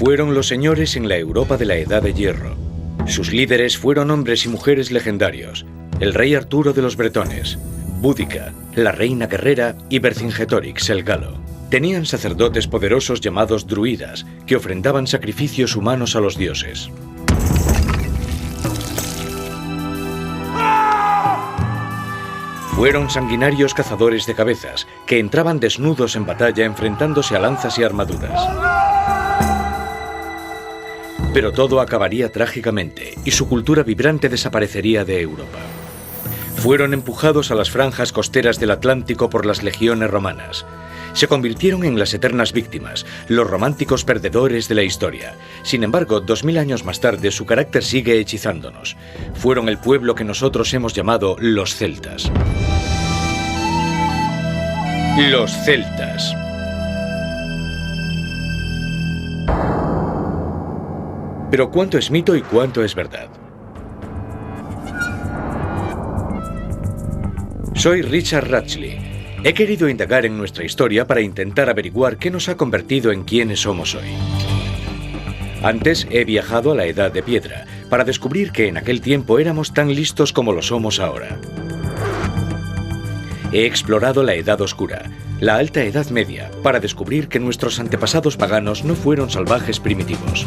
Fueron los señores en la Europa de la Edad de Hierro. Sus líderes fueron hombres y mujeres legendarios: el rey Arturo de los bretones, Búdica, la reina guerrera y Vercingetorix el galo. Tenían sacerdotes poderosos llamados druidas, que ofrendaban sacrificios humanos a los dioses. Fueron sanguinarios cazadores de cabezas, que entraban desnudos en batalla enfrentándose a lanzas y armaduras. Pero todo acabaría trágicamente, y su cultura vibrante desaparecería de Europa. Fueron empujados a las franjas costeras del Atlántico por las legiones romanas. Se convirtieron en las eternas víctimas, los románticos perdedores de la historia. Sin embargo, 2000 años más tarde, su carácter sigue hechizándonos. Fueron el pueblo que nosotros hemos llamado los celtas. Los celtas. Pero ¿cuánto es mito y cuánto es verdad? Soy Richard Ratchley. He querido indagar en nuestra historia para intentar averiguar qué nos ha convertido en quienes somos hoy. Antes he viajado a la Edad de Piedra para descubrir que en aquel tiempo éramos tan listos como lo somos ahora. He explorado la Edad Oscura, la Alta Edad Media, para descubrir que nuestros antepasados paganos no fueron salvajes primitivos.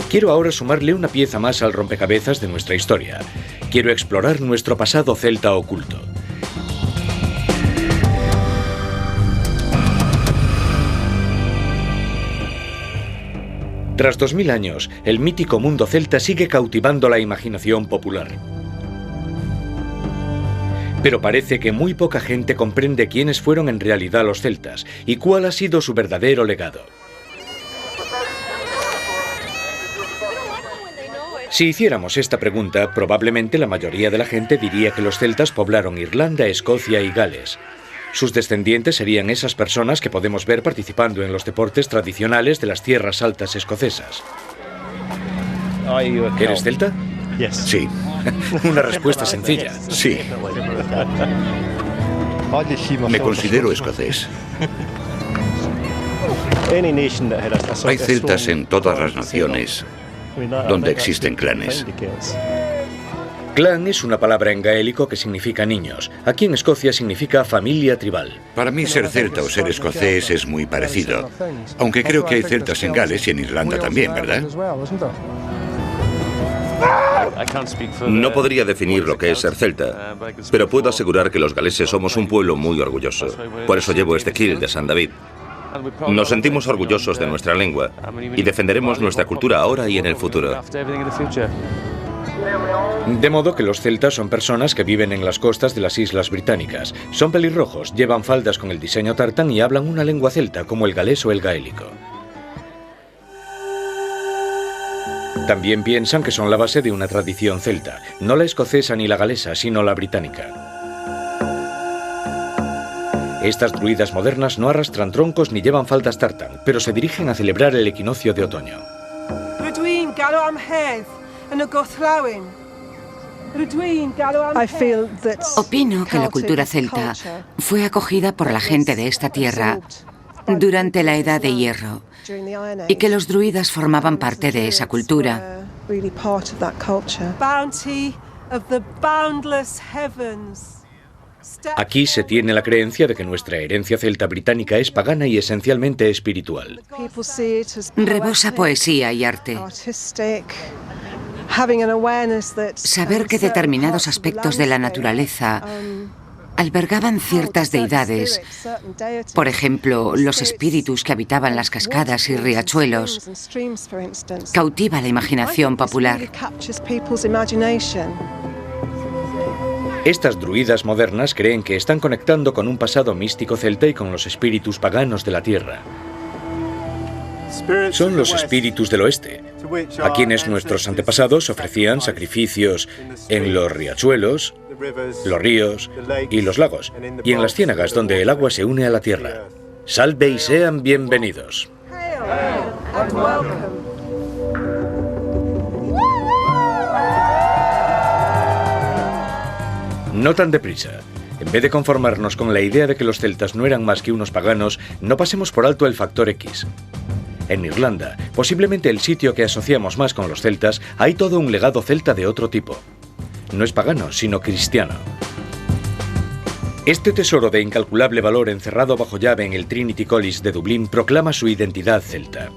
Quiero ahora sumarle una pieza más al rompecabezas de nuestra historia. Quiero explorar nuestro pasado celta oculto. Tras 2000 años, el mítico mundo celta sigue cautivando la imaginación popular. Pero parece que muy poca gente comprende quiénes fueron en realidad los celtas y cuál ha sido su verdadero legado. Si hiciéramos esta pregunta, probablemente la mayoría de la gente diría que los celtas poblaron Irlanda, Escocia y Gales. Sus descendientes serían esas personas que podemos ver participando en los deportes tradicionales de las tierras altas escocesas. ¿Eres celta? Sí. Una respuesta sencilla. Sí. Me considero escocés. Hay celtas en todas las naciones donde existen clanes. Clan es una palabra en gaélico que significa niños. Aquí en Escocia significa familia tribal. Para mí ser celta o ser escocés es muy parecido. Aunque creo que hay celtas en Gales y en Irlanda también, ¿verdad? No podría definir lo que es ser celta, pero puedo asegurar que los galeses somos un pueblo muy orgulloso. Por eso llevo este kilt de San David. Nos sentimos orgullosos de nuestra lengua y defenderemos nuestra cultura ahora y en el futuro. De modo que los celtas son personas que viven en las costas de las islas británicas. Son pelirrojos, llevan faldas con el diseño tartán y hablan una lengua celta como el galés o el gaélico. También piensan que son la base de una tradición celta, no la escocesa ni la galesa, sino la británica. Estas druidas modernas no arrastran troncos ni llevan faldas tartán, pero se dirigen a celebrar el equinoccio de otoño. Opino que la cultura celta fue acogida por la gente de esta tierra durante la Edad de Hierro y que los druidas formaban parte de esa cultura. Aquí se tiene la creencia de que nuestra herencia celta británica es pagana y esencialmente espiritual. Rebosa poesía y arte. Saber que determinados aspectos de la naturaleza albergaban ciertas deidades, por ejemplo, los espíritus que habitaban las cascadas y riachuelos, cautiva la imaginación popular. Estas druidas modernas creen que están conectando con un pasado místico celta y con los espíritus paganos de la tierra. Son los espíritus del oeste, a quienes nuestros antepasados ofrecían sacrificios en los riachuelos, los ríos y los lagos, y en las ciénagas donde el agua se une a la tierra. Salve y sean bienvenidos. No tan deprisa. En vez de conformarnos con la idea de que los celtas no eran más que unos paganos, no pasemos por alto el factor X. En Irlanda, posiblemente el sitio que asociamos más con los celtas, hay todo un legado celta de otro tipo. No es pagano, sino cristiano. Este tesoro de incalculable valor encerrado bajo llave en el Trinity College de Dublín proclama su identidad celta.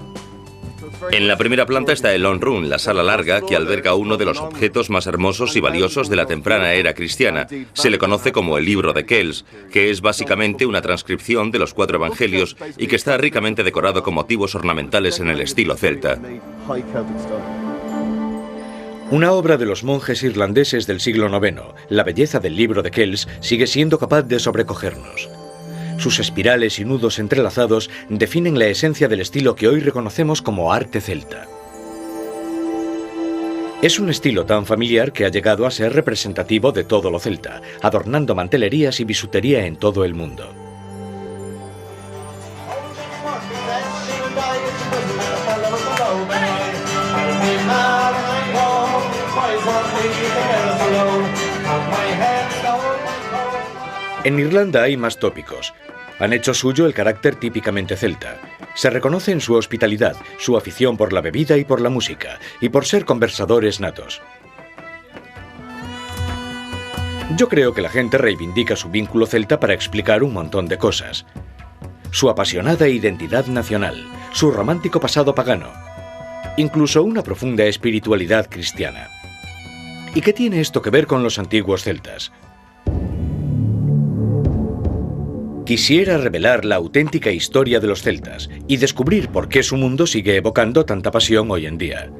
En la primera planta está el Long Room, la sala larga que alberga uno de los objetos más hermosos y valiosos de la temprana era cristiana. Se le conoce como el Libro de Kells, que es básicamente una transcripción de los 4 evangelios y que está ricamente decorado con motivos ornamentales en el estilo celta. Una obra de los monjes irlandeses del siglo IX, la belleza del Libro de Kells sigue siendo capaz de sobrecogernos. Sus espirales y nudos entrelazados definen la esencia del estilo que hoy reconocemos como arte celta. Es un estilo tan familiar que ha llegado a ser representativo de todo lo celta, adornando mantelerías y bisutería en todo el mundo. En Irlanda hay más tópicos. Han hecho suyo el carácter típicamente celta. Se reconoce en su hospitalidad, su afición por la bebida y por la música, y por ser conversadores natos. Yo creo que la gente reivindica su vínculo celta para explicar un montón de cosas. Su apasionada identidad nacional, su romántico pasado pagano, incluso una profunda espiritualidad cristiana. ¿Y qué tiene esto que ver con los antiguos celtas? Quisiera revelar la auténtica historia de los celtas y descubrir por qué su mundo sigue evocando tanta pasión hoy en día.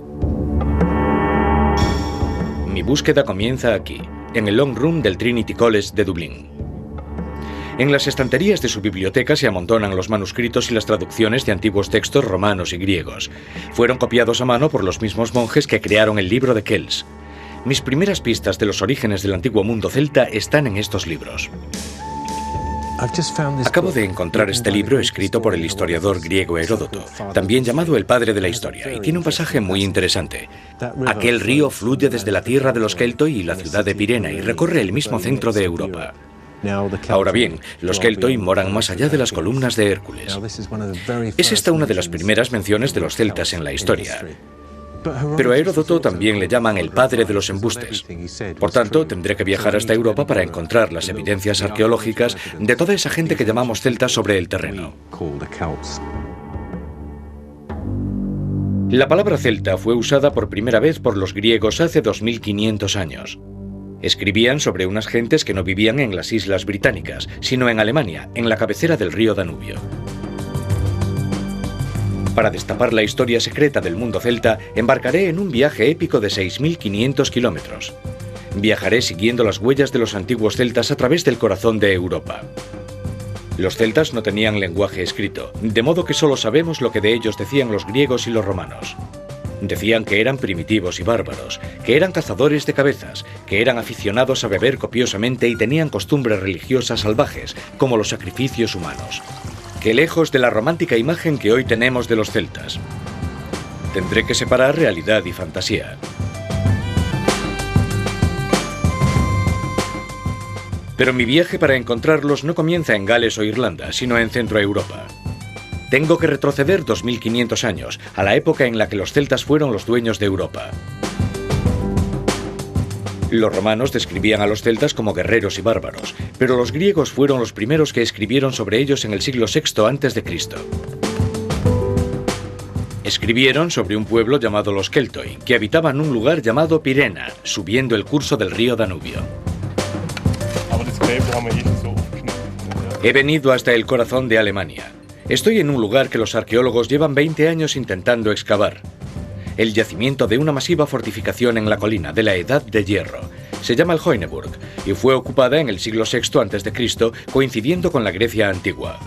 Mi búsqueda comienza aquí, en el Long Room del Trinity College de Dublín. En las estanterías de su biblioteca se amontonan los manuscritos y las traducciones de antiguos textos romanos y griegos. Fueron copiados a mano por los mismos monjes que crearon el Libro de Kells. Mis primeras pistas de los orígenes del antiguo mundo celta están en estos libros. Acabo de encontrar este libro escrito por el historiador griego Heródoto, también llamado el padre de la historia, y tiene un pasaje muy interesante. Aquel río fluye desde la tierra de los Keltoi y la ciudad de Pirena y recorre el mismo centro de Europa. Ahora bien, los Keltoi moran más allá de las columnas de Hércules. Es esta una de las primeras menciones de los celtas en la historia. Pero a Heródoto también le llaman el padre de los embustes. Por tanto, tendré que viajar hasta Europa para encontrar las evidencias arqueológicas de toda esa gente que llamamos celtas sobre el terreno. La palabra celta fue usada por primera vez por los griegos hace 2500 años. Escribían sobre unas gentes que no vivían en las islas británicas, sino en Alemania, en la cabecera del río Danubio. Para destapar la historia secreta del mundo celta, embarcaré en un viaje épico de 6.500 kilómetros. Viajaré siguiendo las huellas de los antiguos celtas a través del corazón de Europa. Los celtas no tenían lenguaje escrito, de modo que solo sabemos lo que de ellos decían los griegos y los romanos. Decían que eran primitivos y bárbaros, que eran cazadores de cabezas, que eran aficionados a beber copiosamente y tenían costumbres religiosas salvajes, como los sacrificios humanos. Que lejos de la romántica imagen que hoy tenemos de los celtas. Tendré que separar realidad y fantasía. Pero mi viaje para encontrarlos no comienza en Gales o Irlanda, sino en Centro Europa. Tengo que retroceder 2500 años, a la época en la que los celtas fueron los dueños de Europa. Los romanos describían a los celtas como guerreros y bárbaros, pero los griegos fueron los primeros que escribieron sobre ellos en el siglo VI a.C. Escribieron sobre un pueblo llamado los Keltoi, que habitaban un lugar llamado Pirena, subiendo el curso del río Danubio. He venido hasta el corazón de Alemania. Estoy en un lugar que los arqueólogos llevan 20 años intentando excavar. El yacimiento de una masiva fortificación en la colina de la Edad de Hierro. Se llama el Hoyneburg y fue ocupada en el siglo VI a.C., coincidiendo con la Grecia antigua.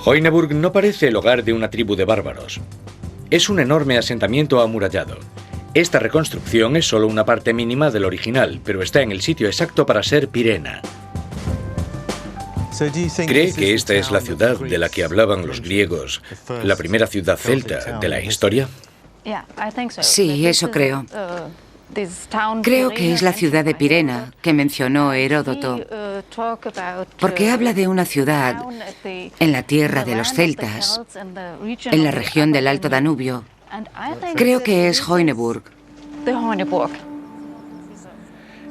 Hoyneburg no parece el hogar de una tribu de bárbaros. Es un enorme asentamiento amurallado. Esta reconstrucción es solo una parte mínima del original, pero está en el sitio exacto para ser Pirena. ¿Cree que esta es la ciudad de la que hablaban los griegos, la primera ciudad celta de la historia? Sí, eso creo. Creo que es la ciudad de Pirena que mencionó Heródoto, porque habla de una ciudad en la tierra de los celtas, en la región del Alto Danubio. Creo que es Hoineburg.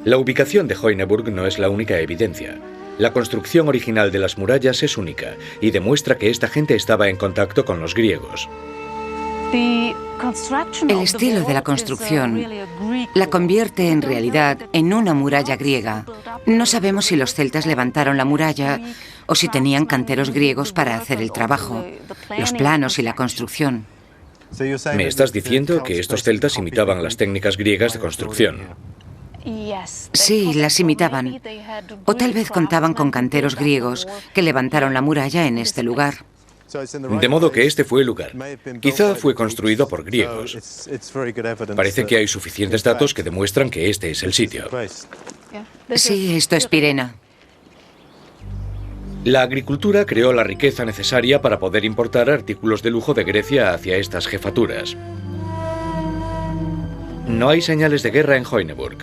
La ubicación de Hoineburg no es la única evidencia. La construcción original de las murallas es única y demuestra que esta gente estaba en contacto con los griegos. El estilo de la construcción la convierte en realidad en una muralla griega. No sabemos si los celtas levantaron la muralla o si tenían canteros griegos para hacer el trabajo, los planos y la construcción. Me estás diciendo que estos celtas imitaban las técnicas griegas de construcción. Sí, las imitaban. O tal vez contaban con canteros griegos que levantaron la muralla en este lugar. De modo que este fue el lugar. Quizá fue construido por griegos. Parece que hay suficientes datos que demuestran que este es el sitio. Sí, esto es Pirena. La agricultura creó la riqueza necesaria para poder importar artículos de lujo de Grecia hacia estas jefaturas. No hay señales de guerra en Hoineburg.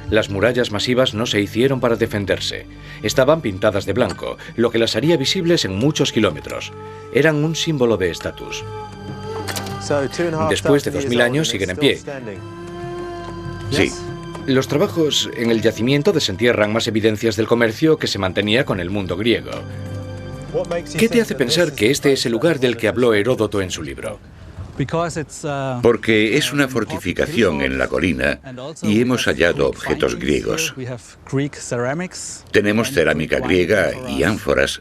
Las murallas masivas no se hicieron para defenderse. Estaban pintadas de blanco, lo que las haría visibles en muchos kilómetros. Eran un símbolo de estatus. Después de 2000 años siguen en pie. Sí. Los trabajos en el yacimiento desentierran más evidencias del comercio que se mantenía con el mundo griego. ¿Qué te hace pensar que este es el lugar del que habló Heródoto en su libro? Porque es una fortificación en la colina y hemos hallado objetos griegos. Tenemos cerámica griega y ánforas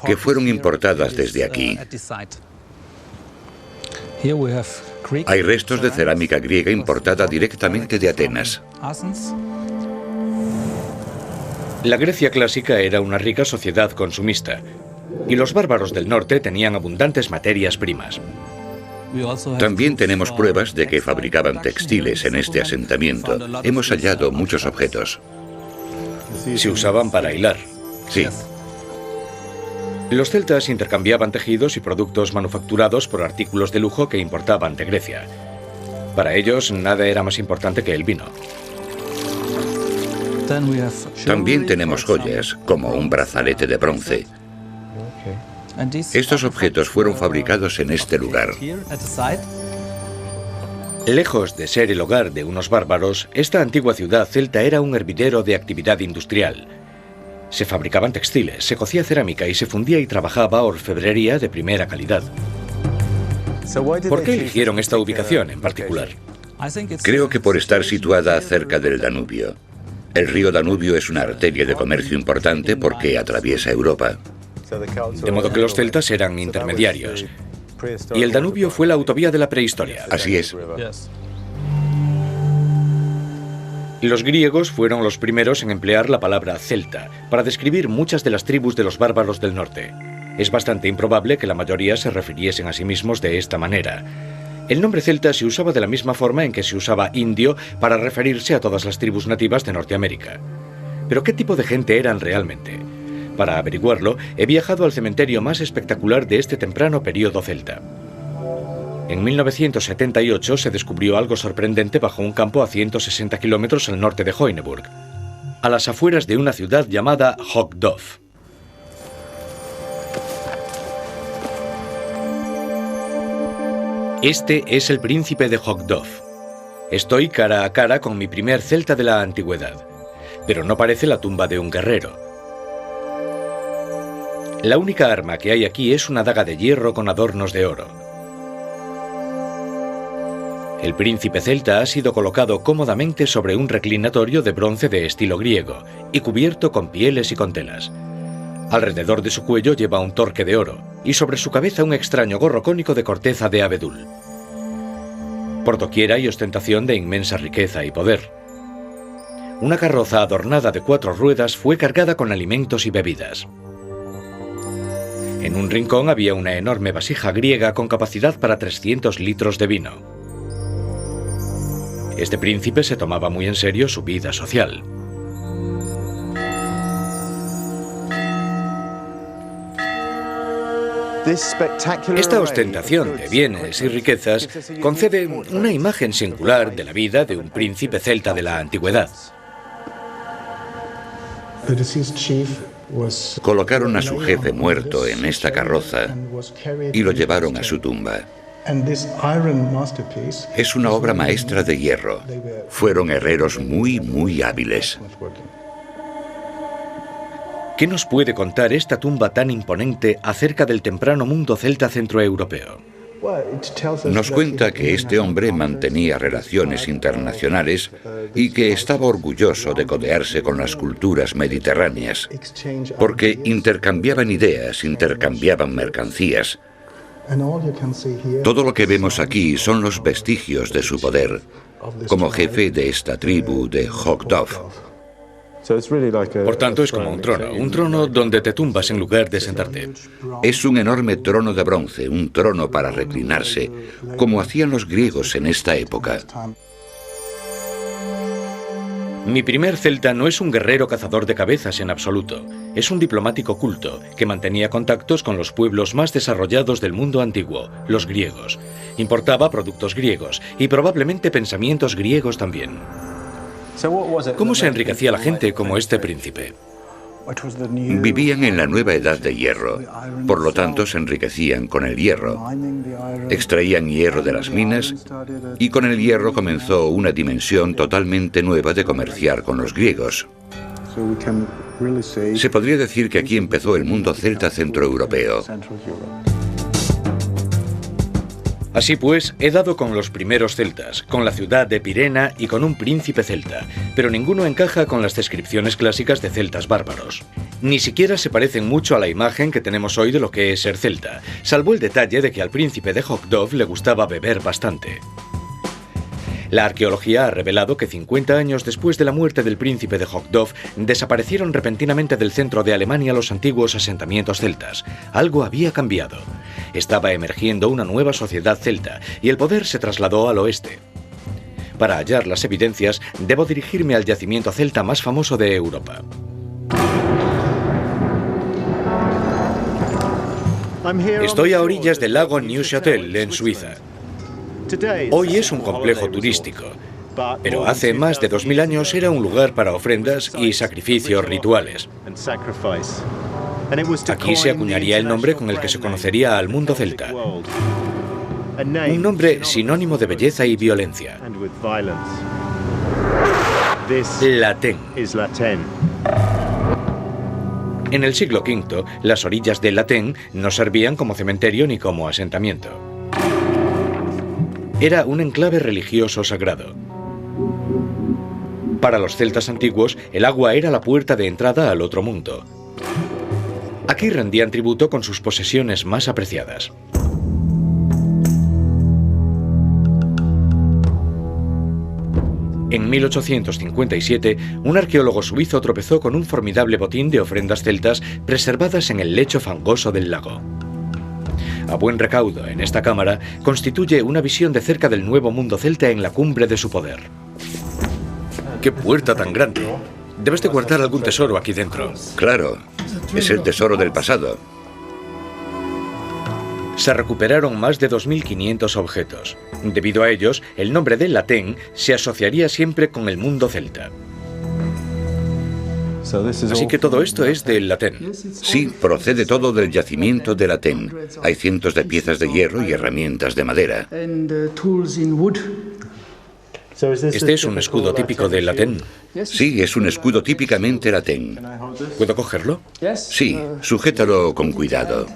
que fueron importadas desde aquí. Hay restos de cerámica griega importada directamente de Atenas. La Grecia clásica era una rica sociedad consumista, y los bárbaros del norte tenían abundantes materias primas. También tenemos pruebas de que fabricaban textiles en este asentamiento. Hemos hallado muchos objetos. Se usaban para hilar. Sí. Los celtas intercambiaban tejidos y productos manufacturados por artículos de lujo que importaban de Grecia. Para ellos, nada era más importante que el vino. También tenemos joyas, como un brazalete de bronce. Estos objetos fueron fabricados en este lugar. Lejos de ser el hogar de unos bárbaros, esta antigua ciudad celta era un hervidero de actividad industrial. Se fabricaban textiles, se cocía cerámica y se fundía y trabajaba orfebrería de primera calidad. ¿Por qué eligieron esta ubicación en particular? Creo que por estar situada cerca del Danubio. El río Danubio es una arteria de comercio importante porque atraviesa Europa. De modo que los celtas eran intermediarios. Y el Danubio fue la autovía de la prehistoria. Así es. Los griegos fueron los primeros en emplear la palabra celta para describir muchas de las tribus de los bárbaros del norte. Es bastante improbable que la mayoría se refiriesen a sí mismos de esta manera. El nombre celta se usaba de la misma forma en que se usaba indio para referirse a todas las tribus nativas de Norteamérica. Pero ¿qué tipo de gente eran realmente? Para averiguarlo, he viajado al cementerio más espectacular de este temprano período celta. En 1978 se descubrió algo sorprendente bajo un campo a 160 kilómetros al norte de Hoineburg, a las afueras de una ciudad llamada Hogdov. Este es el príncipe de Hogdov. Estoy cara a cara con mi primer celta de la antigüedad, pero no parece la tumba de un guerrero. La única arma que hay aquí es una daga de hierro con adornos de oro. El príncipe celta ha sido colocado cómodamente sobre un reclinatorio de bronce de estilo griego y cubierto con pieles y con telas. Alrededor de su cuello lleva un torque de oro y sobre su cabeza un extraño gorro cónico de corteza de abedul. Por doquier hay ostentación de inmensa riqueza y poder. Una carroza adornada de 4 ruedas fue cargada con alimentos y bebidas. En un rincón había una enorme vasija griega con capacidad para 300 litros de vino. Este príncipe se tomaba muy en serio su vida social. Esta ostentación de bienes y riquezas concede una imagen singular de la vida de un príncipe celta de la antigüedad. Colocaron a su jefe muerto en esta carroza y lo llevaron a su tumba. Es una obra maestra de hierro. Fueron herreros muy hábiles. ¿Qué nos puede contar esta tumba tan imponente acerca del temprano mundo celta centroeuropeo? Nos cuenta que este hombre mantenía relaciones internacionales y que estaba orgulloso de codearse con las culturas mediterráneas, porque intercambiaban ideas, intercambiaban mercancías. Todo lo que vemos aquí son los vestigios de su poder, como jefe de esta tribu de Hogdov. Por tanto, es como un trono donde te tumbas en lugar de sentarte. Es un enorme trono de bronce, un trono para reclinarse, como hacían los griegos en esta época. Mi primer celta no es un guerrero cazador de cabezas en absoluto. Es un diplomático culto que mantenía contactos con los pueblos más desarrollados del mundo antiguo, los griegos. Importaba productos griegos y probablemente pensamientos griegos también. ¿Cómo se enriquecía la gente como este príncipe? Vivían en la nueva edad de hierro, por lo tanto se enriquecían con el hierro. Extraían hierro de las minas y con el hierro comenzó una dimensión totalmente nueva de comerciar con los griegos. Se podría decir que aquí empezó el mundo celta centroeuropeo. Así pues, he dado con los primeros celtas, con la ciudad de Pirena y con un príncipe celta, pero ninguno encaja con las descripciones clásicas de celtas bárbaros. Ni siquiera se parecen mucho a la imagen que tenemos hoy de lo que es ser celta, salvo el detalle de que al príncipe de Hogdov le gustaba beber bastante. La arqueología ha revelado que 50 años después de la muerte del príncipe de Hogdov, desaparecieron repentinamente del centro de Alemania los antiguos asentamientos celtas. Algo había cambiado. Estaba emergiendo una nueva sociedad celta y el poder se trasladó al oeste. Para hallar las evidencias, debo dirigirme al yacimiento celta más famoso de Europa. Estoy a orillas del lago Neuchâtel, en Suiza. Hoy es un complejo turístico, pero hace más de 2000 años era un lugar para ofrendas y sacrificios rituales. Aquí se acuñaría el nombre con el que se conocería al mundo celta. Un nombre sinónimo de belleza y violencia. Latén. En el siglo V, las orillas de Latén no servían como cementerio ni como asentamiento. Era un enclave religioso sagrado. Para los celtas antiguos, el agua era la puerta de entrada al otro mundo. Aquí rendían tributo con sus posesiones más apreciadas. En 1857, un arqueólogo suizo tropezó con un formidable botín de ofrendas celtas preservadas en el lecho fangoso del lago. A buen recaudo en esta cámara constituye una visión de cerca del nuevo mundo celta en la cumbre de su poder. ¡Qué puerta tan grande! Debes de guardar algún tesoro aquí dentro. Claro, es el tesoro del pasado. Se recuperaron más de 2500 objetos. Debido a ellos, el nombre de Latén se asociaría siempre con el mundo celta. Así que todo esto es del Latén. Sí, procede todo del yacimiento de Latén. Hay cientos de piezas de hierro y herramientas de madera. ¿Este es un escudo típico del Latén? Sí, es un escudo típicamente Latén. ¿Puedo cogerlo? Sí, sujétalo con cuidado.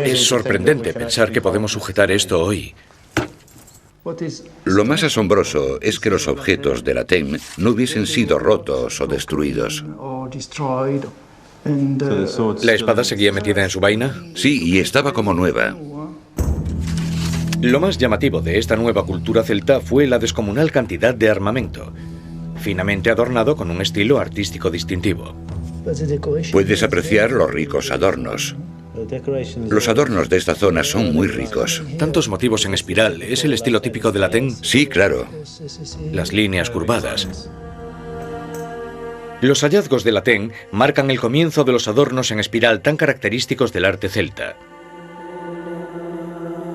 Es sorprendente pensar que podemos sujetar esto hoy. Lo más asombroso es que los objetos de Latén no hubiesen sido rotos o destruidos. ¿La espada seguía metida en su vaina? Sí, y estaba como nueva. Lo más llamativo de esta nueva cultura celta fue la descomunal cantidad de armamento, finamente adornado con un estilo artístico distintivo. Puedes apreciar los ricos adornos. Los adornos de esta zona son muy ricos. Tantos motivos en espiral, ¿es el estilo típico de Latén? Sí, claro. Las líneas curvadas. Los hallazgos de Latén marcan el comienzo de los adornos en espiral tan característicos del arte celta.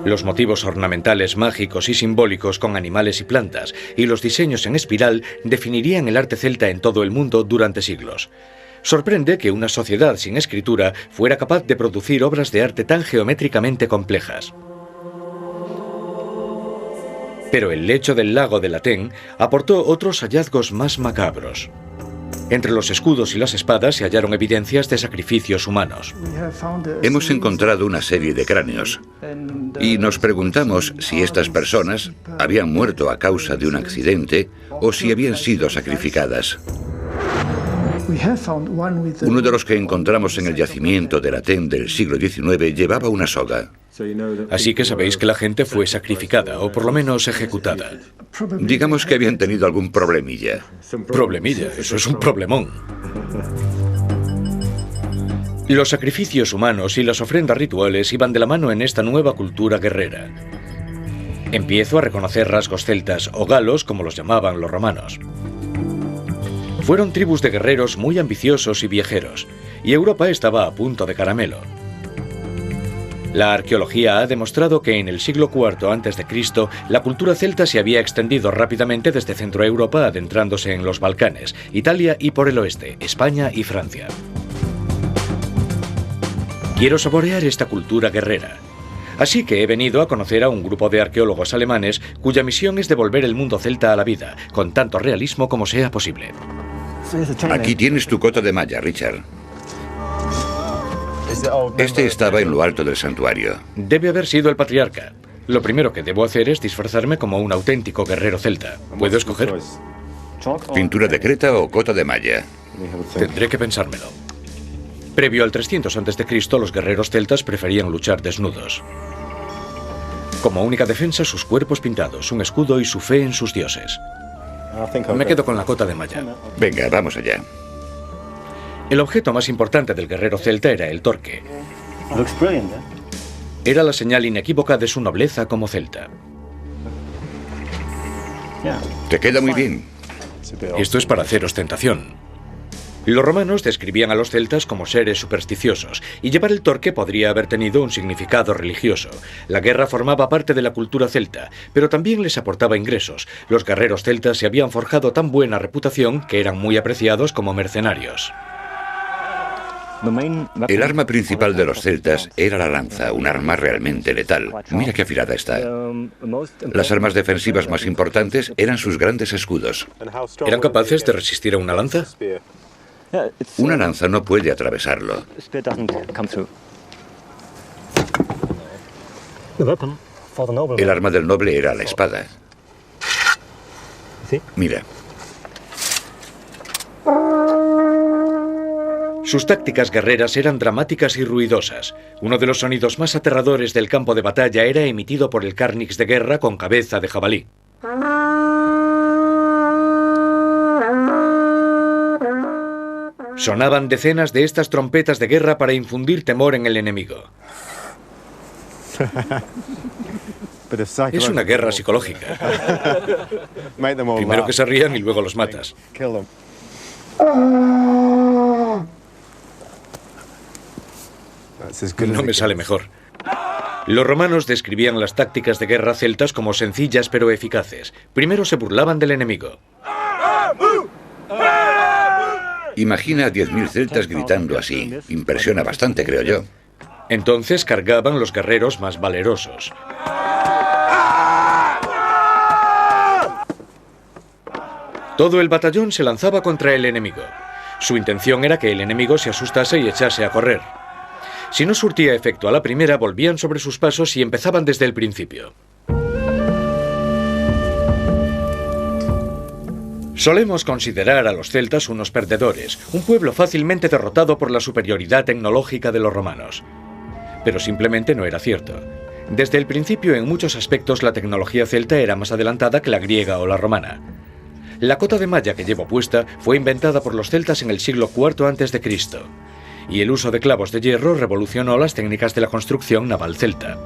Los motivos ornamentales mágicos y simbólicos con animales y plantas y los diseños en espiral definirían el arte celta en todo el mundo durante siglos. Sorprende que una sociedad sin escritura fuera capaz de producir obras de arte tan geométricamente complejas. Pero el lecho del lago de Latén aportó otros hallazgos más macabros. Entre los escudos y las espadas se hallaron evidencias de sacrificios humanos. Hemos encontrado una serie de cráneos y nos preguntamos si estas personas habían muerto a causa de un accidente o si habían sido sacrificadas. Uno de los que encontramos en el yacimiento de Latén del siglo XIX llevaba una soga. Así que sabéis que la gente fue sacrificada, o por lo menos ejecutada. Digamos que habían tenido algún problemilla. Problemilla, eso es un problemón. Los sacrificios humanos y las ofrendas rituales iban de la mano en esta nueva cultura guerrera. Empiezo a reconocer rasgos celtas o galos, como los llamaban los romanos. Fueron tribus de guerreros muy ambiciosos y viajeros, y Europa estaba a punto de caramelo. La arqueología ha demostrado que en el siglo IV a.C. la cultura celta se había extendido rápidamente desde Centroeuropa, adentrándose en los Balcanes, Italia y por el oeste, España y Francia. Quiero saborear esta cultura guerrera. Así que he venido a conocer a un grupo de arqueólogos alemanes cuya misión es devolver el mundo celta a la vida, con tanto realismo como sea posible. Aquí tienes tu cota de malla, Richard. Este estaba en lo alto del santuario. Debe haber sido el patriarca. Lo primero que debo hacer es disfrazarme como un auténtico guerrero celta. ¿Puedo escoger? ¿Pintura de creta o cota de malla? Tendré que pensármelo. Previo al 300 a.C., los guerreros celtas preferían luchar desnudos. Como única defensa, sus cuerpos pintados, un escudo y su fe en sus dioses. Me quedo con la cota de malla. Venga, vamos allá. El objeto más importante del guerrero celta era el torque. Era la señal inequívoca de su nobleza como celta. Te queda muy bien. Esto es para hacer ostentación. Los romanos describían a los celtas como seres supersticiosos, y llevar el torque podría haber tenido un significado religioso. La guerra formaba parte de la cultura celta, pero también les aportaba ingresos. Los guerreros celtas se habían forjado tan buena reputación que eran muy apreciados como mercenarios. El arma principal de los celtas era la lanza, un arma realmente letal. Mira qué afilada está. Las armas defensivas más importantes eran sus grandes escudos. ¿Eran capaces de resistir a una lanza? Una lanza no puede atravesarlo. El arma del noble era la espada. Mira. Sus tácticas guerreras eran dramáticas y ruidosas. Uno de los sonidos más aterradores del campo de batalla era emitido por el carnix de guerra con cabeza de jabalí. Sonaban decenas de estas trompetas de guerra para infundir temor en el enemigo. Es una guerra psicológica. Primero que se rían y luego los matas. No me sale mejor. Los romanos describían las tácticas de guerra celtas como sencillas pero eficaces. Primero se burlaban del enemigo. Imagina a 10.000 celtas gritando así. Impresiona bastante, creo yo. Entonces cargaban los guerreros más valerosos. Todo el batallón se lanzaba contra el enemigo. Su intención era que el enemigo se asustase y echase a correr. Si no surtía efecto a la primera, volvían sobre sus pasos y empezaban desde el principio. Solemos considerar a los celtas unos perdedores, un pueblo fácilmente derrotado por la superioridad tecnológica de los romanos. Pero simplemente no era cierto. Desde el principio, en muchos aspectos, la tecnología celta era más adelantada que la griega o la romana. La cota de malla que llevo puesta fue inventada por los celtas en el siglo IV a.C., y el uso de clavos de hierro revolucionó las técnicas de la construcción naval celta.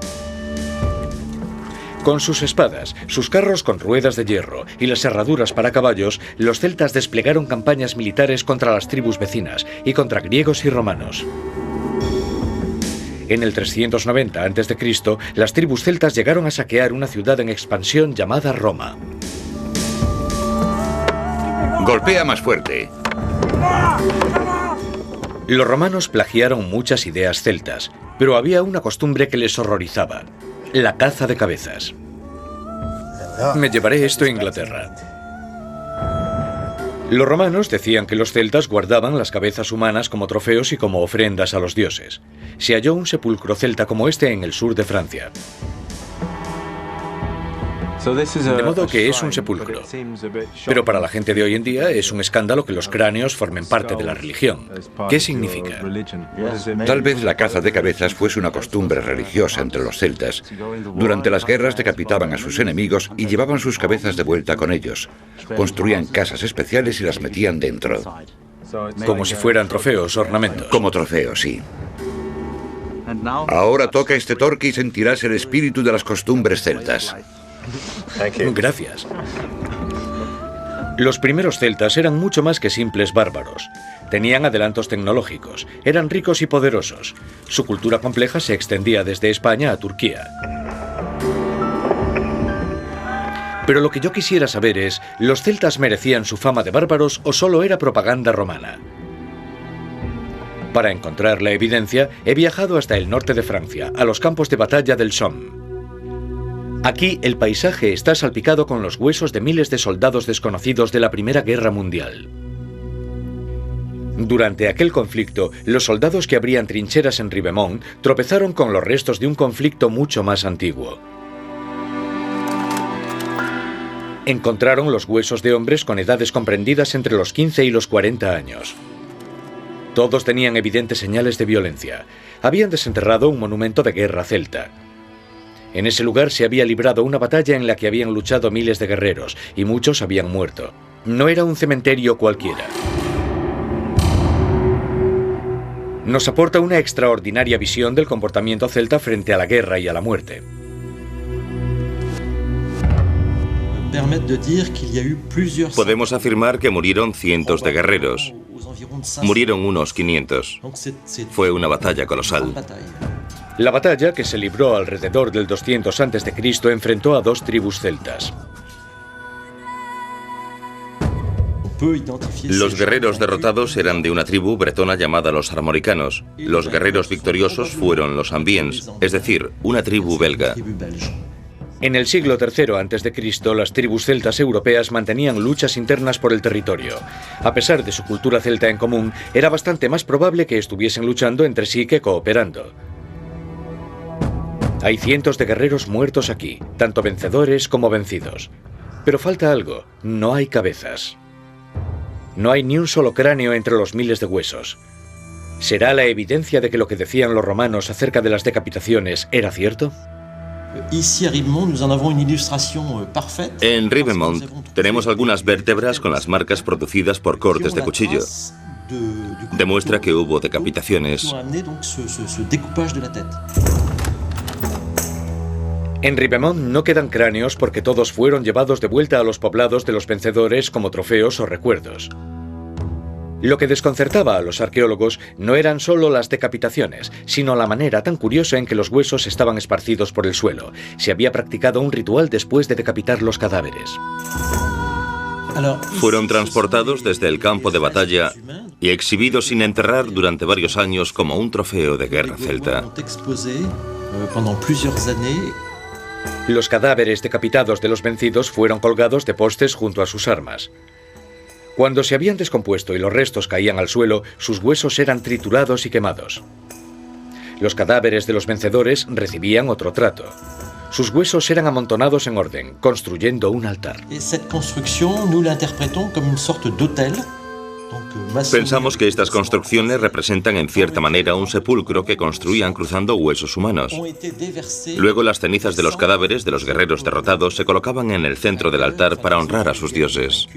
Con sus espadas, sus carros con ruedas de hierro y las herraduras para caballos, los celtas desplegaron campañas militares contra las tribus vecinas y contra griegos y romanos. En el 390 a.C., las tribus celtas llegaron a saquear una ciudad en expansión llamada Roma. Golpea más fuerte. Los romanos plagiaron muchas ideas celtas, pero había una costumbre que les horrorizaba: la caza de cabezas. Me llevaré esto a Inglaterra. Los romanos decían que los celtas guardaban las cabezas humanas como trofeos y como ofrendas a los dioses. Se halló un sepulcro celta como este en el sur de Francia. De modo que es un sepulcro. Pero para la gente de hoy en día es un escándalo que los cráneos formen parte de la religión. ¿Qué significa? Tal vez la caza de cabezas fuese una costumbre religiosa entre los celtas. Durante las guerras decapitaban a sus enemigos y llevaban sus cabezas de vuelta con ellos. Construían casas especiales y las metían dentro. Como si fueran trofeos, ornamentos. Como trofeos, sí. Ahora toca este torque y sentirás el espíritu de las costumbres celtas. Gracias. Los primeros celtas eran mucho más que simples bárbaros. Tenían adelantos tecnológicos, eran ricos y poderosos. Su cultura compleja se extendía desde España a Turquía. Pero lo que yo quisiera saber es, ¿los celtas merecían su fama de bárbaros o solo era propaganda romana? Para encontrar la evidencia, he viajado hasta el norte de Francia, a los campos de batalla del Somme. Aquí el paisaje está salpicado con los huesos de miles de soldados desconocidos de la Primera Guerra Mundial. Durante aquel conflicto, los soldados que abrían trincheras en Ribemont tropezaron con los restos de un conflicto mucho más antiguo. Encontraron los huesos de hombres con edades comprendidas entre los 15 y los 40 años. Todos tenían evidentes señales de violencia. Habían desenterrado un monumento de guerra celta. En ese lugar se había librado una batalla en la que habían luchado miles de guerreros y muchos habían muerto. No era un cementerio cualquiera. Nos aporta una extraordinaria visión del comportamiento celta frente a la guerra y a la muerte. Podemos afirmar que murieron cientos de guerreros. Murieron unos 500. Fue una batalla colosal. La batalla, que se libró alrededor del 200 a.C., enfrentó a dos tribus celtas. Los guerreros derrotados eran de una tribu bretona llamada los armoricanos. Los guerreros victoriosos fueron los ambiens, es decir, una tribu belga. En el siglo III a.C., las tribus celtas europeas mantenían luchas internas por el territorio. A pesar de su cultura celta en común, era bastante más probable que estuviesen luchando entre sí que cooperando. Hay cientos de guerreros muertos aquí, tanto vencedores como vencidos. Pero falta algo, no hay cabezas. No hay ni un solo cráneo entre los miles de huesos. ¿Será la evidencia de que lo que decían los romanos acerca de las decapitaciones era cierto? En Ribemont tenemos algunas vértebras con las marcas producidas por cortes de cuchillo. Demuestra que hubo decapitaciones. En Ribemont no quedan cráneos porque todos fueron llevados de vuelta a los poblados de los vencedores como trofeos o recuerdos. Lo que desconcertaba a los arqueólogos no eran solo las decapitaciones, sino la manera tan curiosa en que los huesos estaban esparcidos por el suelo. Se había practicado un ritual después de decapitar los cadáveres. Fueron transportados desde el campo de batalla y exhibidos sin enterrar durante varios años como un trofeo de guerra celta. Los cadáveres decapitados de los vencidos fueron colgados de postes junto a sus armas. Cuando se habían descompuesto y los restos caían al suelo, sus huesos eran triturados y quemados. Los cadáveres de los vencedores recibían otro trato. Sus huesos eran amontonados en orden, construyendo un altar. Pensamos que estas construcciones representan en cierta manera un sepulcro que construían cruzando huesos humanos. Luego las cenizas de los cadáveres de los guerreros derrotados se colocaban en el centro del altar para honrar a sus dioses.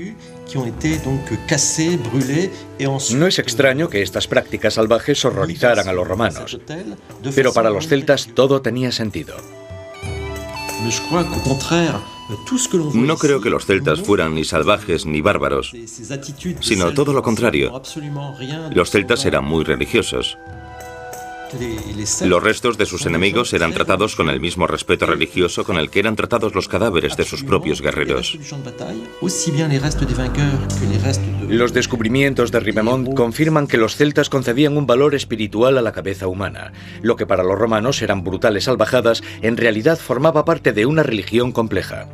No es extraño que estas prácticas salvajes horrorizaran a los romanos, pero para los celtas todo tenía sentido. No creo que los celtas fueran ni salvajes ni bárbaros, sino todo lo contrario. Los celtas eran muy religiosos. Los restos de sus enemigos eran tratados con el mismo respeto religioso con el que eran tratados los cadáveres de sus propios guerreros. Los descubrimientos de Rimemont confirman que los celtas concedían un valor espiritual a la cabeza humana. Lo que para los romanos eran brutales salvajadas, en realidad formaba parte de una religión compleja.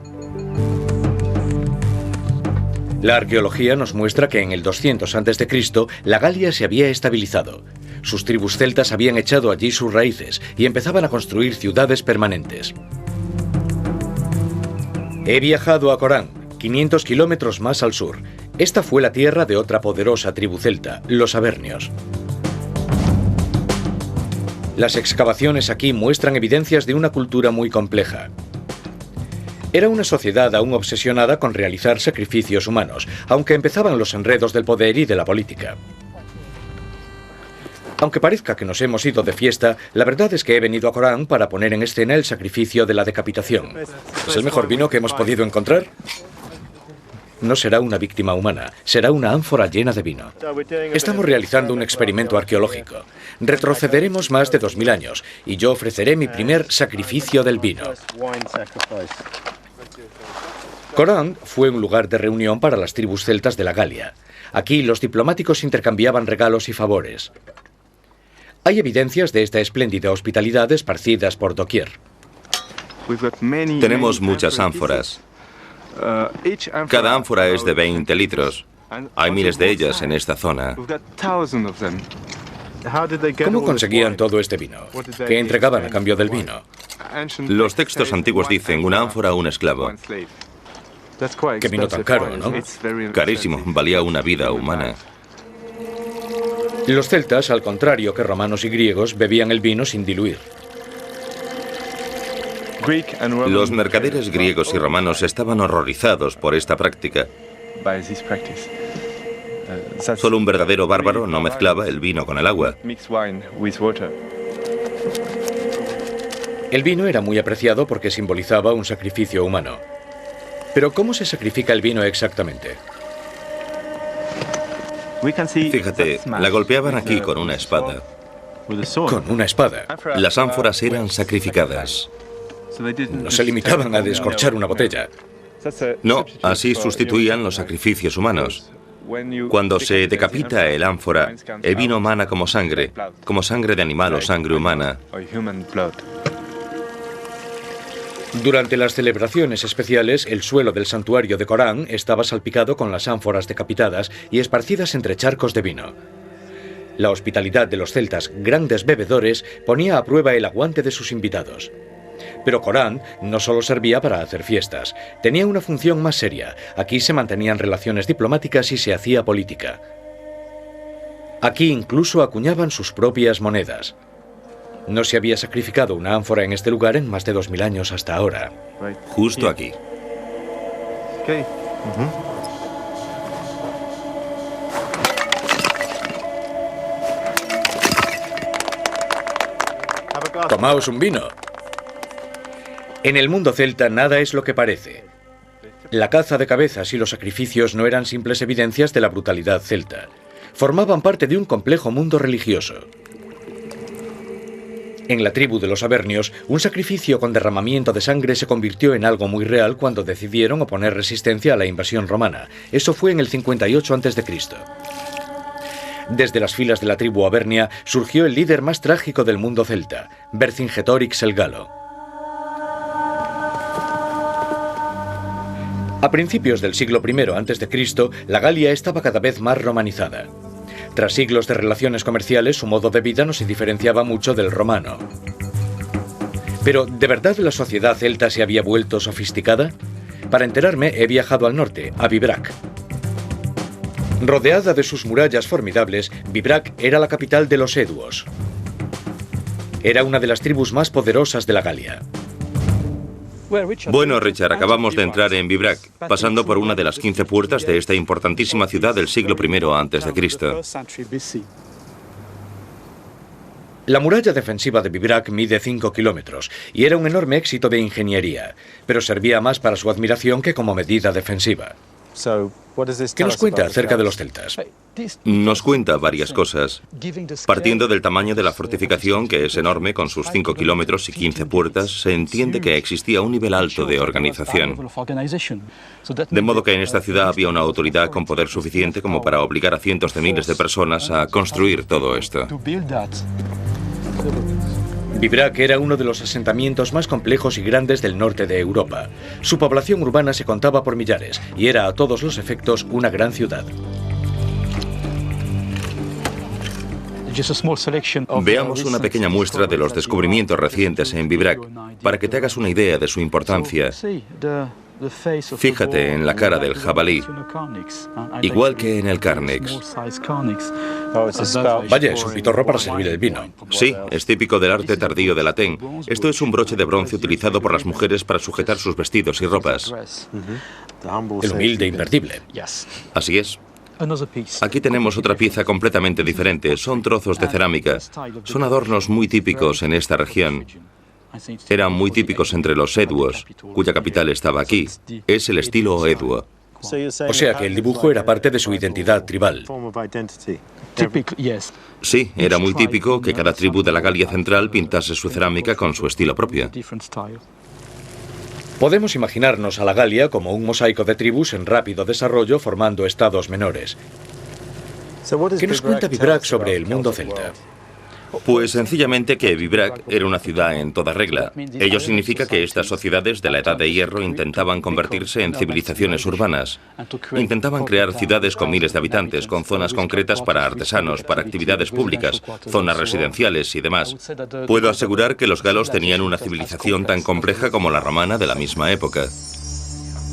La arqueología nos muestra que en el 200 a.C. la Galia se había estabilizado. Sus tribus celtas habían echado allí sus raíces y empezaban a construir ciudades permanentes. He viajado a Corán, 500 kilómetros más al sur. Esta fue la tierra de otra poderosa tribu celta, los avernios. Las excavaciones aquí muestran evidencias de una cultura muy compleja. Era una sociedad aún obsesionada con realizar sacrificios humanos, aunque empezaban los enredos del poder y de la política. Aunque parezca que nos hemos ido de fiesta, la verdad es que he venido a Corán para poner en escena el sacrificio de la decapitación. ¿Es el mejor vino que hemos podido encontrar? No será una víctima humana, será una ánfora llena de vino. Estamos realizando un experimento arqueológico. Retrocederemos más de 2000 años y yo ofreceré mi primer sacrificio del vino. Corán fue un lugar de reunión para las tribus celtas de la Galia. Aquí los diplomáticos intercambiaban regalos y favores. Hay evidencias de esta espléndida hospitalidad esparcidas por doquier. Tenemos muchas ánforas. Cada ánfora es de 20 litros. Hay miles de ellas en esta zona. ¿Cómo conseguían todo este vino? ¿Qué entregaban a cambio del vino? Los textos antiguos dicen una ánfora a un esclavo. Qué vino tan caro, ¿no? Carísimo, valía una vida humana. Los celtas, al contrario que romanos y griegos, bebían el vino sin diluir. Los mercaderes griegos y romanos estaban horrorizados por esta práctica. Solo un verdadero bárbaro no mezclaba el vino con el agua. El vino era muy apreciado porque simbolizaba un sacrificio humano. Pero ¿cómo se sacrifica el vino exactamente? Fíjate, la golpeaban aquí con una espada. Con una espada. Las ánforas eran sacrificadas. No se limitaban a descorchar una botella. No, así sustituían los sacrificios humanos. Cuando se decapita el ánfora, el vino mana como sangre de animal o sangre humana. Durante las celebraciones especiales, el suelo del santuario de Corán estaba salpicado con las ánforas decapitadas y esparcidas entre charcos de vino. La hospitalidad de los celtas, grandes bebedores, ponía a prueba el aguante de sus invitados. Pero Corán no solo servía para hacer fiestas, tenía una función más seria. Aquí se mantenían relaciones diplomáticas y se hacía política. Aquí incluso acuñaban sus propias monedas. No se había sacrificado una ánfora en este lugar en más de 2000 años hasta ahora. Justo aquí. Tomaos un vino. En el mundo celta nada es lo que parece. La caza de cabezas y los sacrificios no eran simples evidencias de la brutalidad celta. Formaban parte de un complejo mundo religioso. En la tribu de los avernios, un sacrificio con derramamiento de sangre se convirtió en algo muy real cuando decidieron oponer resistencia a la invasión romana. Eso fue en el 58 a.C. Desde las filas de la tribu avernia surgió el líder más trágico del mundo celta, Vercingetorix el Galo. A principios del siglo I a.C., la Galia estaba cada vez más romanizada. Tras siglos de relaciones comerciales, su modo de vida no se diferenciaba mucho del romano. Pero, ¿de verdad la sociedad celta se había vuelto sofisticada? Para enterarme, he viajado al norte, a Vibrac. Rodeada de sus murallas formidables, Vibrac era la capital de los Eduos. Era una de las tribus más poderosas de la Galia. Bueno, Richard, acabamos de entrar en Vibrac, pasando por una de las 15 puertas de esta importantísima ciudad del siglo I a.C. La muralla defensiva de Vibrac mide 5 kilómetros y era un enorme éxito de ingeniería, pero servía más para su admiración que como medida defensiva. ¿Qué nos cuenta acerca de los celtas? Nos cuenta varias cosas. Partiendo del tamaño de la fortificación, que es enorme, con sus 5 kilómetros y 15 puertas, se entiende que existía un nivel alto de organización. De modo que en esta ciudad había una autoridad con poder suficiente como para obligar a cientos de miles de personas a construir todo esto. Vibrac era uno de los asentamientos más complejos y grandes del norte de Europa. Su población urbana se contaba por millares y era a todos los efectos una gran ciudad. Veamos una pequeña muestra de los descubrimientos recientes en Vibrac, para que te hagas una idea de su importancia. Fíjate en la cara del jabalí, igual que en el Carnex. Vaya, es un pitorro para servir el vino. Sí, es típico del arte tardío de Latén. Esto es un broche de bronce utilizado por las mujeres para sujetar sus vestidos y ropas. El humilde invertible. Así es. Aquí tenemos otra pieza completamente diferente. Son trozos de cerámica. Son adornos muy típicos en esta región. Eran muy típicos entre los eduos, cuya capital estaba aquí. Es el estilo eduo. O sea que el dibujo era parte de su identidad tribal. Sí, era muy típico que cada tribu de la Galia Central pintase su cerámica con su estilo propio. Podemos imaginarnos a la Galia como un mosaico de tribus en rápido desarrollo formando estados menores. ¿Qué nos cuenta Vibrac sobre el mundo celta? Pues sencillamente que Vibrac era una ciudad en toda regla. Ello significa que estas sociedades de la Edad de Hierro intentaban convertirse en civilizaciones urbanas. Intentaban crear ciudades con miles de habitantes, con zonas concretas para artesanos, para actividades públicas, zonas residenciales y demás. Puedo asegurar que los galos tenían una civilización tan compleja como la romana de la misma época.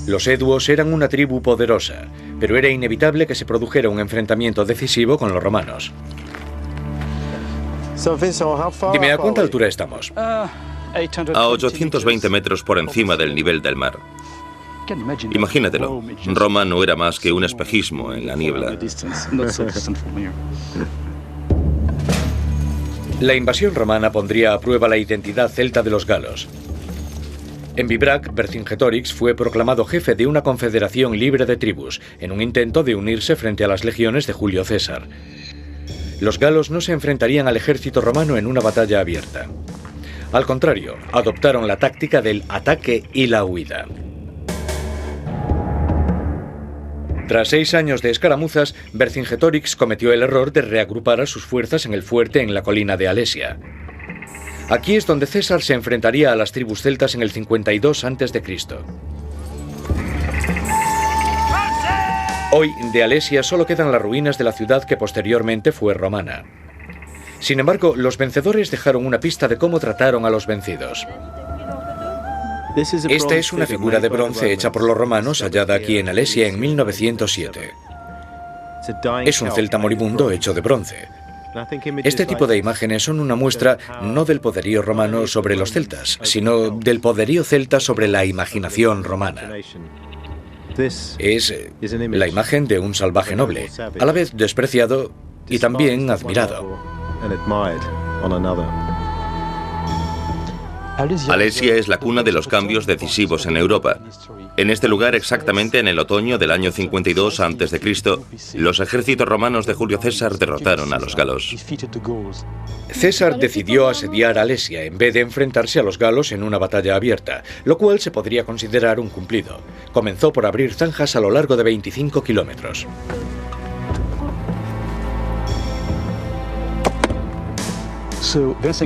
Los eduos eran una tribu poderosa, pero era inevitable que se produjera un enfrentamiento decisivo con los romanos. Dime, ¿a cuánta altura estamos? A 820 metros por encima del nivel del mar. Imagínatelo, Roma no era más que un espejismo en la niebla. La invasión romana pondría a prueba la identidad celta de los galos. En Vibrac, Vercingetorix fue proclamado jefe de una confederación libre de tribus, en un intento de unirse frente a las legiones de Julio César. Los galos no se enfrentarían al ejército romano en una batalla abierta. Al contrario, adoptaron la táctica del ataque y la huida. Tras 6 años de escaramuzas, Vercingetorix cometió el error de reagrupar a sus fuerzas en el fuerte en la colina de Alesia. Aquí es donde César se enfrentaría a las tribus celtas en el 52 a.C. Hoy, de Alesia solo quedan las ruinas de la ciudad que posteriormente fue romana. Sin embargo, los vencedores dejaron una pista de cómo trataron a los vencidos. Esta es una figura de bronce hecha por los romanos hallada aquí en Alesia en 1907. Es un celta moribundo hecho de bronce. Este tipo de imágenes son una muestra no del poderío romano sobre los celtas, sino del poderío celta sobre la imaginación romana. Es la imagen de un salvaje noble, a la vez despreciado y también admirado. Alesia es la cuna de los cambios decisivos en Europa. En este lugar, exactamente en el otoño del año 52 a.C., los ejércitos romanos de Julio César derrotaron a los galos. César decidió asediar Alesia en vez de enfrentarse a los galos en una batalla abierta, lo cual se podría considerar un cumplido. Comenzó por abrir zanjas a lo largo de 25 kilómetros.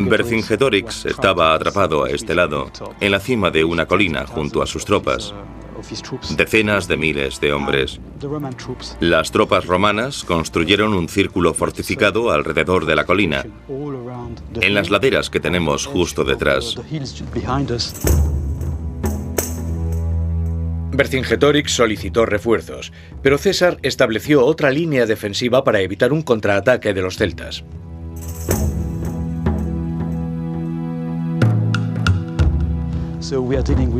Vercingetorix estaba atrapado a este lado, en la cima de una colina junto a sus tropas. Decenas de miles de hombres. Las tropas romanas construyeron un círculo fortificado alrededor de la colina, en las laderas que tenemos justo detrás. Vercingetorix solicitó refuerzos, pero César estableció otra línea defensiva para evitar un contraataque de los celtas.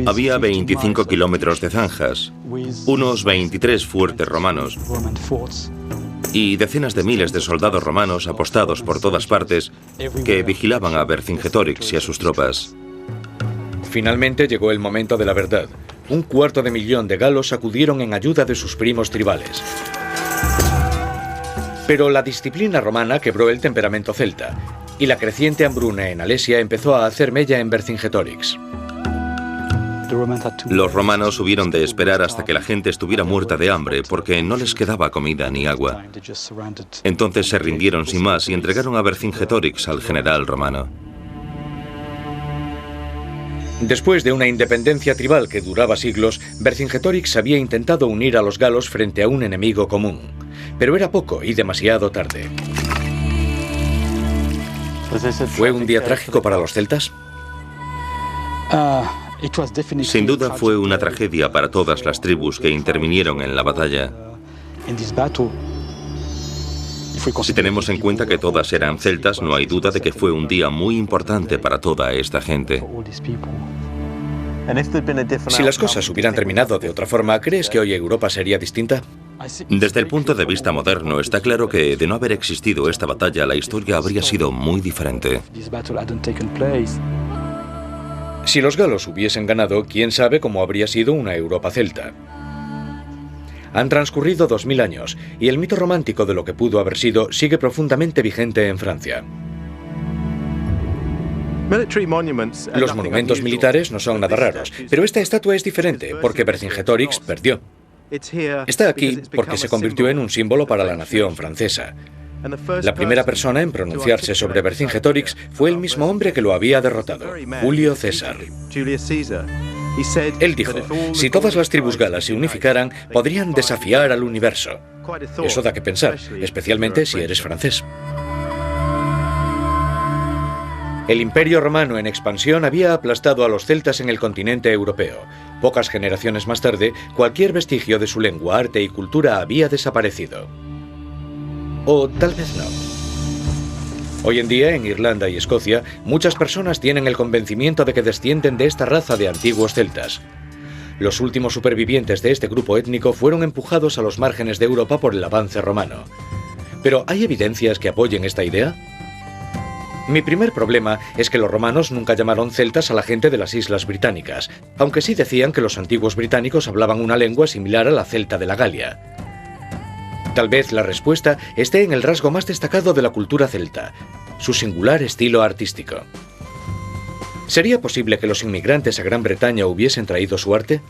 Había 25 kilómetros de zanjas, unos 23 fuertes romanos y decenas de miles de soldados romanos apostados por todas partes que vigilaban a Vercingetorix y a sus tropas. Finalmente llegó el momento de la verdad. 250.000 de galos acudieron en ayuda de sus primos tribales. Pero la disciplina romana quebró el temperamento celta, y la creciente hambruna en Alesia empezó a hacer mella en Vercingetorix. Los romanos hubieron de esperar hasta que la gente estuviera muerta de hambre porque no les quedaba comida ni agua. Entonces se rindieron sin más y entregaron a Vercingetorix al general romano. Después de una independencia tribal que duraba siglos, Vercingetorix había intentado unir a los galos frente a un enemigo común. Pero era poco y demasiado tarde. ¿Fue un día trágico para los celtas? Sin duda fue una tragedia para todas las tribus que intervinieron en la batalla. Si tenemos en cuenta que todas eran celtas, no hay duda de que fue un día muy importante para toda esta gente. Si las cosas hubieran terminado de otra forma, ¿crees que hoy Europa sería distinta? Desde el punto de vista moderno, está claro que de no haber existido esta batalla, la historia habría sido muy diferente. Si los galos hubiesen ganado, quién sabe cómo habría sido una Europa celta. Han transcurrido 2000 años y el mito romántico de lo que pudo haber sido sigue profundamente vigente en Francia. Los monumentos militares no son nada raros, pero esta estatua es diferente porque Vercingetorix perdió. Está aquí porque se convirtió en un símbolo para la nación francesa. La primera persona en pronunciarse sobre Vercingetorix fue el mismo hombre que lo había derrotado, Julio César. Él dijo, si todas las tribus galas se unificaran, podrían desafiar al universo. Eso da que pensar, especialmente si eres francés. El Imperio Romano en expansión había aplastado a los celtas en el continente europeo. Pocas generaciones más tarde, cualquier vestigio de su lengua, arte y cultura había desaparecido. O tal vez no. Hoy en día, en Irlanda y Escocia, muchas personas tienen el convencimiento de que descienden de esta raza de antiguos celtas. Los últimos supervivientes de este grupo étnico fueron empujados a los márgenes de Europa por el avance romano. ¿Pero hay evidencias que apoyen esta idea? Mi primer problema es que los romanos nunca llamaron celtas a la gente de las Islas Británicas, aunque sí decían que los antiguos británicos hablaban una lengua similar a la celta de la Galia. Tal vez la respuesta esté en el rasgo más destacado de la cultura celta, su singular estilo artístico. ¿Sería posible que los inmigrantes a Gran Bretaña hubiesen traído su arte?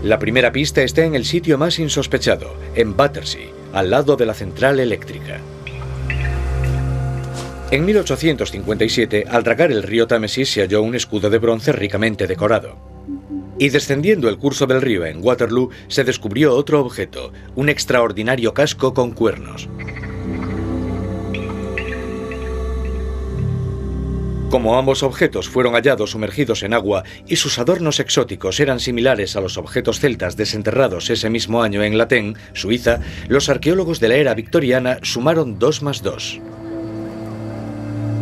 La primera pista está en el sitio más insospechado, en Battersea, al lado de la central eléctrica. En 1857, al dragar el río Támesis, se halló un escudo de bronce ricamente decorado. Y descendiendo el curso del río en Waterloo, se descubrió otro objeto, un extraordinario casco con cuernos. Como ambos objetos fueron hallados sumergidos en agua y sus adornos exóticos eran similares a los objetos celtas desenterrados ese mismo año en Latén, Suiza, los arqueólogos de la era victoriana sumaron 2 más 2.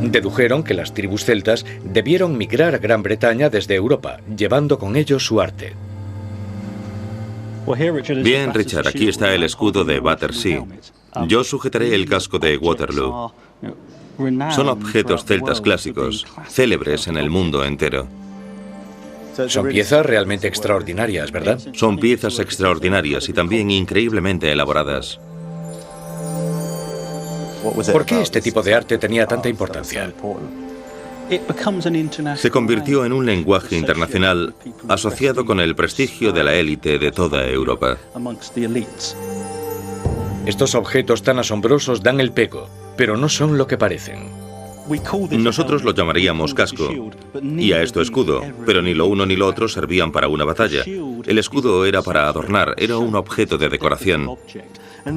Dedujeron que las tribus celtas debieron migrar a Gran Bretaña desde Europa, llevando con ellos su arte. Bien, Richard, aquí está el escudo de Battersea. Yo sujetaré el casco de Waterloo. Son objetos celtas clásicos, célebres en el mundo entero. Son piezas realmente extraordinarias, ¿verdad? Son piezas extraordinarias y también increíblemente elaboradas. ¿Por qué este tipo de arte tenía tanta importancia? Se convirtió en un lenguaje internacional asociado con el prestigio de la élite de toda Europa. Estos objetos tan asombrosos dan el pego, pero no son lo que parecen. Nosotros lo llamaríamos casco, y a esto escudo, pero ni lo uno ni lo otro servían para una batalla. El escudo era para adornar, era un objeto de decoración.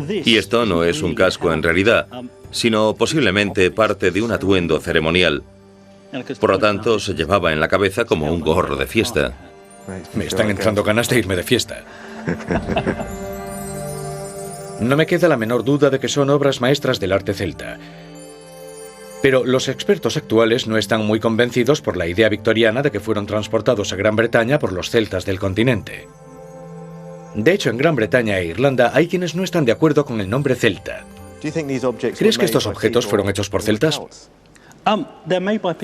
Y esto no es un casco en realidad, sino posiblemente parte de un atuendo ceremonial. Por lo tanto, se llevaba en la cabeza como un gorro de fiesta. Me están entrando ganas de irme de fiesta. No me queda la menor duda de que son obras maestras del arte celta. Pero los expertos actuales no están muy convencidos por la idea victoriana de que fueron transportados a Gran Bretaña por los celtas del continente. De hecho, en Gran Bretaña e Irlanda hay quienes no están de acuerdo con el nombre celta. ¿Crees que estos objetos fueron hechos por celtas?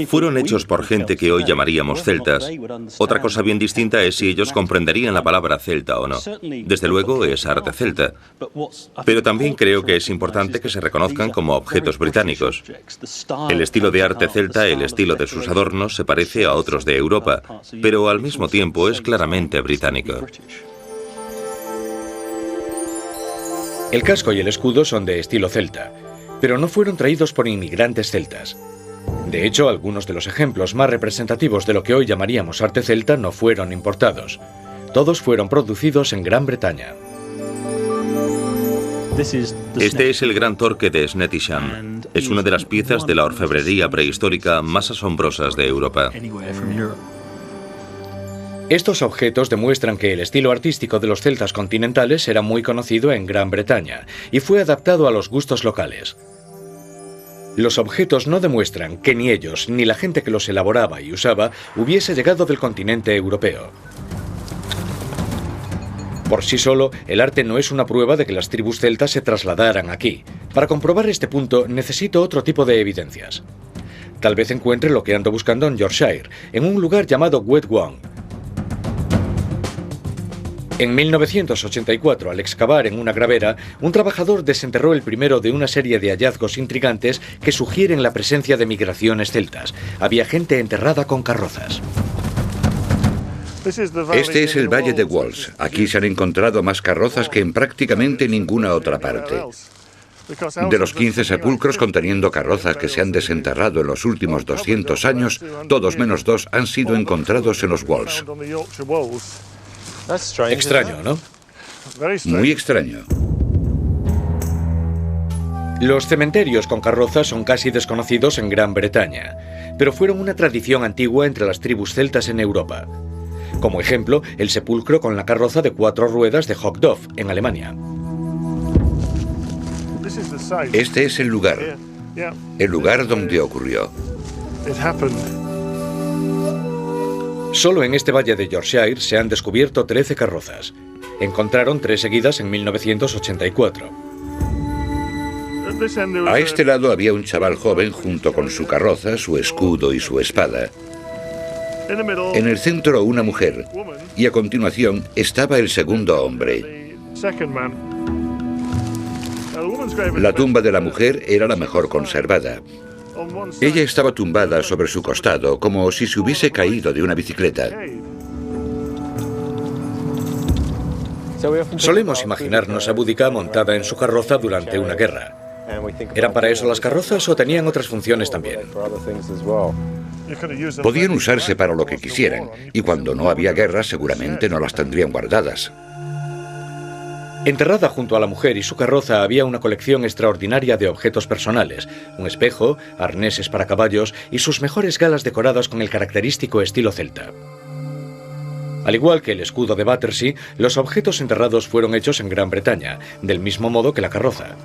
Fueron hechos por gente que hoy llamaríamos celtas. Otra cosa bien distinta es si ellos comprenderían la palabra celta o no. Desde luego es arte celta. Pero también creo que es importante que se reconozcan como objetos británicos. El estilo de arte celta, el estilo de sus adornos, se parece a otros de Europa, pero al mismo tiempo es claramente británico. El casco y el escudo son de estilo celta, pero no fueron traídos por inmigrantes celtas. De hecho, algunos de los ejemplos más representativos de lo que hoy llamaríamos arte celta no fueron importados. Todos fueron producidos en Gran Bretaña. Este es el gran torque de Snettisham. Es una de las piezas de la orfebrería prehistórica más asombrosas de Europa. Estos objetos demuestran que el estilo artístico de los celtas continentales era muy conocido en Gran Bretaña y fue adaptado a los gustos locales. Los objetos no demuestran que ni ellos ni la gente que los elaboraba y usaba hubiese llegado del continente europeo. Por sí solo, el arte no es una prueba de que las tribus celtas se trasladaran aquí. Para comprobar este punto, necesito otro tipo de evidencias. Tal vez encuentre lo que ando buscando en Yorkshire, en un lugar llamado Wetwang. En 1984, al excavar en una gravera, un trabajador desenterró el primero de una serie de hallazgos intrigantes que sugieren la presencia de migraciones celtas. Había gente enterrada con carrozas. Este es el Valle de Walls. Aquí se han encontrado más carrozas que en prácticamente ninguna otra parte. De los 15 sepulcros conteniendo carrozas que se han desenterrado en los últimos 200 años, todos menos 2 han sido encontrados en los Walls. Extraño, ¿no? Muy extraño. Los cementerios con carrozas son casi desconocidos en Gran Bretaña, pero fueron una tradición antigua entre las tribus celtas en Europa. Como ejemplo, el sepulcro con la carroza de 4 ruedas de Hochdorf, en Alemania. Este es el lugar donde ocurrió. Solo en este valle de Yorkshire se han descubierto 13 carrozas. Encontraron 3 seguidas en 1984. A este lado había un chaval joven junto con su carroza, su escudo y su espada. En el centro una mujer, y a continuación estaba el segundo hombre. La tumba de la mujer era la mejor conservada. Ella estaba tumbada sobre su costado, como si se hubiese caído de una bicicleta. Solemos imaginarnos a Boudica montada en su carroza durante una guerra. ¿Eran para eso las carrozas o tenían otras funciones también? Podían usarse para lo que quisieran, y cuando no había guerra seguramente no las tendrían guardadas. Enterrada junto a la mujer y su carroza había una colección extraordinaria de objetos personales, un espejo, arneses para caballos y sus mejores galas decoradas con el característico estilo celta. Al igual que el escudo de Battersea, los objetos enterrados fueron hechos en Gran Bretaña, del mismo modo que la carroza.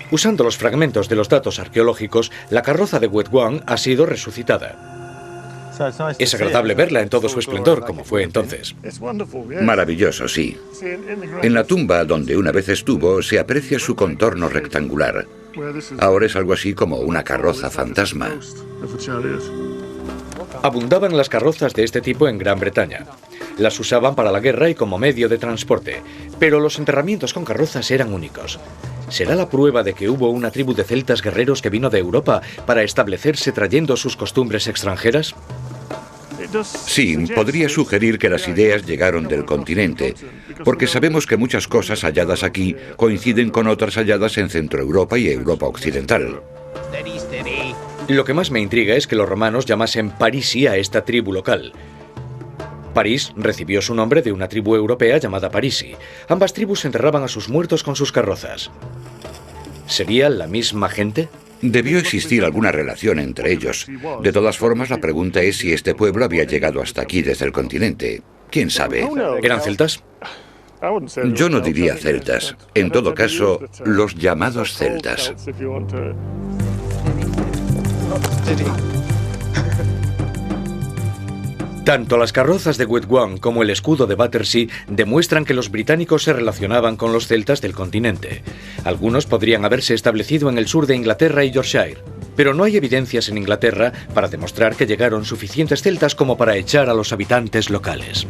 Usando los fragmentos de los datos arqueológicos, la carroza de Wetwang ha sido resucitada. Es agradable verla en todo su esplendor, como fue entonces. Maravilloso, sí. En la tumba donde una vez estuvo se aprecia su contorno rectangular. Ahora es algo así como una carroza fantasma. Abundaban las carrozas de este tipo en Gran Bretaña. Las usaban para la guerra y como medio de transporte, pero los enterramientos con carrozas eran únicos. ¿Será la prueba de que hubo una tribu de celtas guerreros que vino de Europa para establecerse trayendo sus costumbres extranjeras? Sí, podría sugerir que las ideas llegaron del continente, porque sabemos que muchas cosas halladas aquí coinciden con otras halladas en Centroeuropa y Europa Occidental. Lo que más me intriga es que los romanos llamasen Parisi a esta tribu local. París recibió su nombre de una tribu europea llamada Parisi. Ambas tribus enterraban a sus muertos con sus carrozas. ¿Sería la misma gente? Debió existir alguna relación entre ellos. De todas formas, la pregunta es si este pueblo había llegado hasta aquí desde el continente. ¿Quién sabe? ¿Eran celtas? Yo no diría celtas. En todo caso, los llamados celtas. Tanto las carrozas de Wetwan como el escudo de Battersea demuestran que los británicos se relacionaban con los celtas del continente. Algunos podrían haberse establecido en el sur de Inglaterra y Yorkshire, pero no hay evidencias en Inglaterra para demostrar que llegaron suficientes celtas como para echar a los habitantes locales.